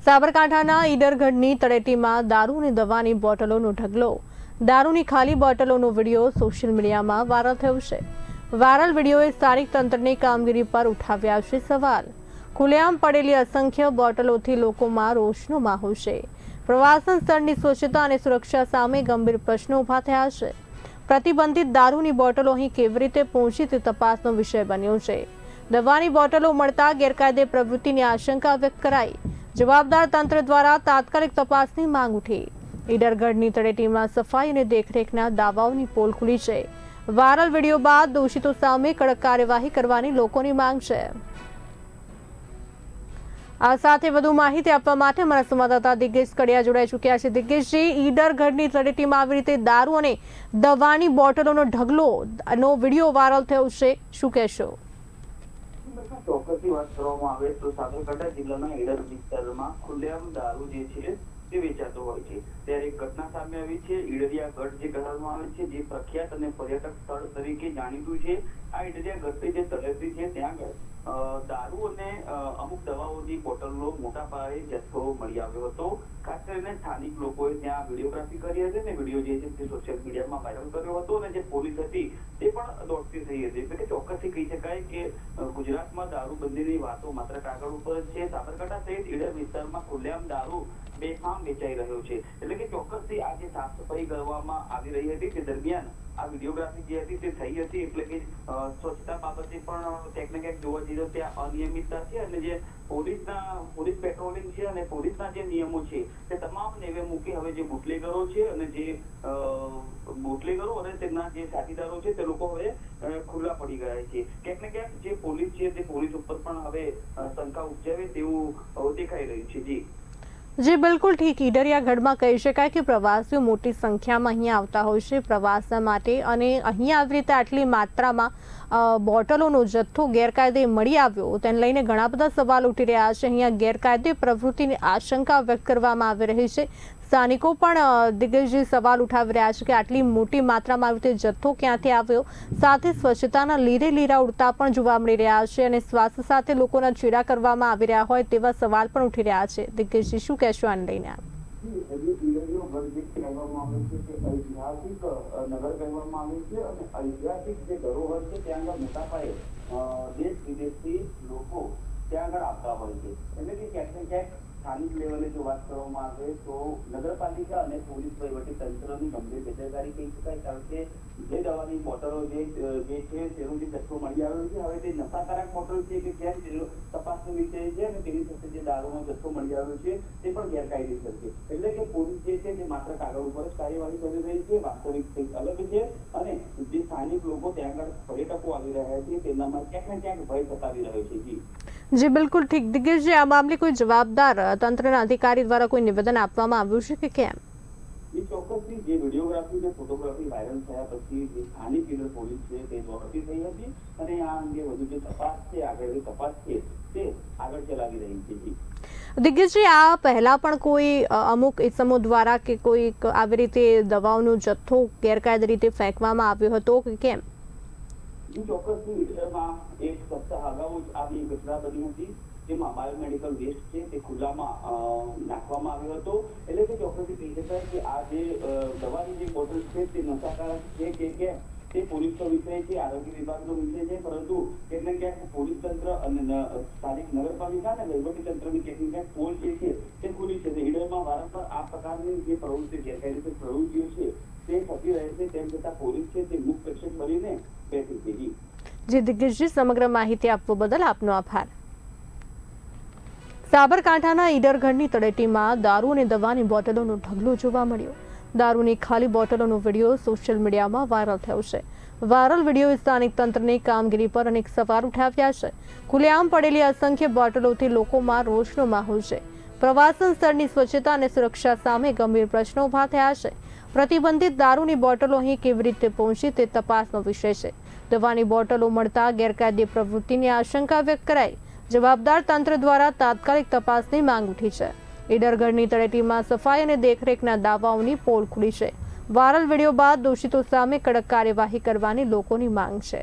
સાબરકાંઠાના ઈડરગઢની તળેટીમાં દારૂ અને દવાની બોટલોનો ઢગલો. દારૂની ખાલી બોટલોનો વિડીયો સોશિયલ મીડિયામાં વાયરલ થયો છે. વાયરલ વિડીયોએ સ્થાનિક તંત્રની કામગીરી પર ઉઠાવ્યા છે સવાલ. ખુલ્લેઆમ પડેલી અસંખ્ય બોટલોથી લોકોમાં રોષનો માહોલ છે. પ્રવાસન સ્થળની સ્વચ્છતા અને સુરક્ષા સામે ગંભીર પ્રશ્નો ઊભા થયા છે. પ્રતિબંધિત દારૂની બોટલો અહીં કેવી રીતે પહોંચી તે તપાસનો વિષય બન્યો છે. દવાની બોટલો મળતા ગેરકાયદે પ્રવૃત્તિની આશંકા વ્યક્ત કરાઈ. જવાબદાર તંત્ર દ્વારા તાત્કાલિક તપાસની માંગ ઉઠી. ઈડરગઢની તળેટીમાં સફાઈ અને દેખરેખના દાવાઓની પોલ ખુલી છે. વાયરલ વિડીયો બાદ દોષિતો સામે કડક કાર્યવાહી કરવાની લોકોની માંગ છે. આ સાથે વધુ માહિતી આપવા માટે અમારા સંવાદદાતા દિગ્ગજ કડિયા જોડાઈ ચૂક્યા છે. દિગ્ગજજી, ઈડરગઢની તળેટીમાં આવી રીતે દારૂ અને દવાની બોટલોનો ઢગલો નો વિડીયો વાયરલ થયો છે, શું કહેશો? ચોક્કસથી વાત કરવામાં આવે તો સાબરકાંઠા જિલ્લાના ઈડર વિસ્તારમાં ખુલ્લેઆમ દારૂ જે છે તે વેચાતો હોય છે. ત્યારે એક ઘટના સામે આવી છે. ઈડરિયા ગઢ જે કહેવામાં આવે છે, જે પ્રખ્યાત અને પર્યટક સ્થળ તરીકે જાણીતું છે. આ ઈડરિયા ગઢની જે તળેટી છે ત્યાં દારૂ અને અમુક દવાઓની બોટલનો મોટા પાયે જથ્થો મળી આવ્યો હતો. ખાસ કરીને સ્થાનિક લોકોએ ત્યાં વિડીયોગ્રાફી કરી હતી અને વિડીયો જે છે તે સોશિયલ મીડિયામાં વાયરલ કર્યો હતો અને જે પોલીસ હતી તે પણ દોડતી થઈ હતી. એટલે કે ચોક્કસથી કહી શકાય કે ગુજરાતમાં દારૂબંધીની વાતો માત્ર કાગળ ઉપર જ છે. સાબરકાંઠા સહિત ઈડર વિસ્તારમાં ખુલ્લેઆમ દારૂ બેફામ વેચાઈ રહ્યો છે. એટલે કે ચોક્કસથી આ જે સાફ સફાઈ કરવામાં આવી રહી હતી તે દરમિયાન આ વિડીયોગ્રાફી જે હતી તે થઈ હતી. એટલે કે સ્વચ્છતા બાબતે પણ ક્યાંક ને ક્યાંક જોવા જઈએ તો ત્યાં અનિયમિતતા છે અને જે પોલીસ પેટ્રોલિંગ છે અને પોલીસના જે નિયમો છે તે તમામ નેવે મૂકી હવે જે બુટલેગરો છે અને જે બુટલેગરો અને તેમના જે સાથીદારો છે તે લોકો હવે ખુલ્લા પડી ગયા છે. ક્યાંક ને ક્યાંક જે પોલીસ છે તે પોલીસ ઉપર પણ હવે શંકા ઉપજાવે તેવું દેખાઈ રહ્યું છે. જી બિલકુલ ઠીક. ઈડરિયાગઢમાં કહી શકાય કે પ્રવાસીઓ મોટી સંખ્યામાં અહીંયા આવતા હોય છે પ્રવાસના માટે, અને અહીંયા આવી રીતે આટલી માત્રામાં બોટલોનો જથ્થો ગેરકાયદે મળી આવ્યો તેને લઈને ઘણા બધા સવાલ ઉઠી રહ્યા છે. અહીંયા ગેરકાયદે પ્રવૃત્તિની આશંકા વ્યક્ત કરવામાં આવી રહી છે. સ્થાનિકો પણ દિગ્ગજ સવાલ ઉઠાવી રહ્યા છે કે આટલી મોટી માત્રામાં આવી રીતે જથ્થો ક્યાંથી આવ્યો. સાથે સ્વચ્છતાના લીરા ઉડતા પણ જોવા મળી રહ્યા છે અને સ્વાસ્થ્ય સાથે લોકોના ચેડા કરવામાં આવી રહ્યા હોય તેવા સવાલ પણ ઉઠી રહ્યા છે. દિગ્ગજ, શું કહેશો આને લઈને? નગર કહેવામાં આવે છે અને ઐતિહાસિક જે ધરોહર છે ત્યાં આગળ મોટા પાયે દેશ વિદેશથી લોકો ત્યાં આગળ આવતા હોય છે. એટલે કે ક્યાંક ને ક્યાંક સ્થાનિક લેવલે જો વાત કરવામાં આવે તો નગરપાલિકા અને પોલીસ વહીવટી તંત્રની ગંભીર બેદરકારી કહી શકાય. કારણ કે જે દવાની બોટલો જે છે તેનો જે જથ્થો મળી આવ્યો છે હવે તે નશાકારક બોટલ છે કે કેમ તેનો તપાસનો વિષય છે અને તેની સાથે જે દારૂનો જથ્થો મળી આવ્યો છે તે પણ ગેરકાયદેસર છે. એટલે કે પોલીસ જે છે તે માત્ર કાગળ ઉપર જ કાર્યવાહી કરી રહી છે, વાસ્તવિક કંઈક અલગ છે અને જે સ્થાનિક લોકો ત્યાં આગળ પર્યટકો આવી રહ્યા છે તેનામાં ક્યાંક ને ક્યાંક ભય સતાવી રહ્યો છે. જી બિલકુલ ઠીક. દિગ્ગજ, આ મામલે કોઈ જવાબદાર તંત્રના અધિકારી દ્વારા કોઈ નિવેદન આપવામાં આવ્યું છે કે કેમ? ચોક્કસથી જે વિડીયોગ્રાફી અને ફોટોગ્રાફી વાયરલ થયા પછી જે સ્થાનિક ઈડર પોલીસ છે તે દોડતી થઈ હતી અને આ અંગે વધુ જે તપાસ છે આગળની તપાસ છે તે આગળ ચલાવી રહી છે. દિગ્ગજજી, આ પહેલા પણ કોઈ અમુક ઇસમો દ્વારા કે કોઈ આવી રીતે દવાઓનો જથ્થો ગેરકાયદે રીતે ફેંકવામાં આવ્યો હતો કે કેમ? ચોક્કસથી ઈડરમાં એક સપ્તાહ અગાઉ જ આવી ઘટના બની હતી જેમાં બાયોમેડિકલ વેસ્ટ છે તે ખુલ્લામાં નાખવામાં આવ્યો હતો. એટલે કે ચોક્કસથી કહી શકાય કે આ જે દવાની જે બોટલ છે તે નશાકારક છે કે કેમ તે પોલીસનો વિષય છે, આરોગ્ય વિભાગનો વિષય છે, પરંતુ ક્યાંક ને ક્યાંક પોલીસ તંત્ર અને સ્થાનિક નગરપાલિકા અને વહીવટી તંત્રની ક્યાંક ને ક્યાંક પોલ જે છે તે ખુલી છે. ઈડરમાં વારંવાર આ પ્રકારની જે પ્રવૃત્તિ ગેરકાયદેસર પ્રવૃત્તિઓ છે તે થતી રહે છે, તેમ છતાં પોલીસ છે તે મુખ પ્રેક્ષક બનીને બેઠી છે. જી દિગ્ગજજી, સમગ્ર માહિતી આપવા બદલ આપનો આભાર. સાબરકાંઠાના ઈડરગઢની તળેટીમાં દારૂ અને દવાની બોટલોનો ઢગલો જોવા મળ્યો. દારૂની ખાલી બોટલોનો વિડીયો સોશિયલ મીડિયામાં વાયરલ થયો છે. વાયરલ વિડીયોએ સ્થાનિક તંત્રની કામગીરી પર અનેક સવાલ ઉઠાવ્યા છે. ખુલ્લેઆમ પડેલી અસંખ્ય બોટલોથી લોકોમાં રોષનો માહોલ છે. પ્રવાસન સ્થળની સ્વચ્છતા અને સુરક્ષા સામે ગંભીર પ્રશ્નો ઊભા થયા છે. પ્રતિબંધિત દારૂની બોટલો અહીં કેવી રીતે પહોંચી તે તપાસનો વિષય છે. દવાની બોટલો મળતા ગેરકાયદે પ્રવૃત્તિની આશંકા વ્યક્ત કરાઈ. જવાબદાર તંત્ર દ્વારા તાત્કાલિક તપાસની માંગ ઉઠી છે. ઈડરગઢની તળેટીમાં સફાઈ અને દેખરેખના દાવાઓની પોલ ખુલી છે. વાયરલ વિડીયો બાદ દોષિતો સામે કડક કાર્યવાહી કરવાની લોકોની માંગ છે.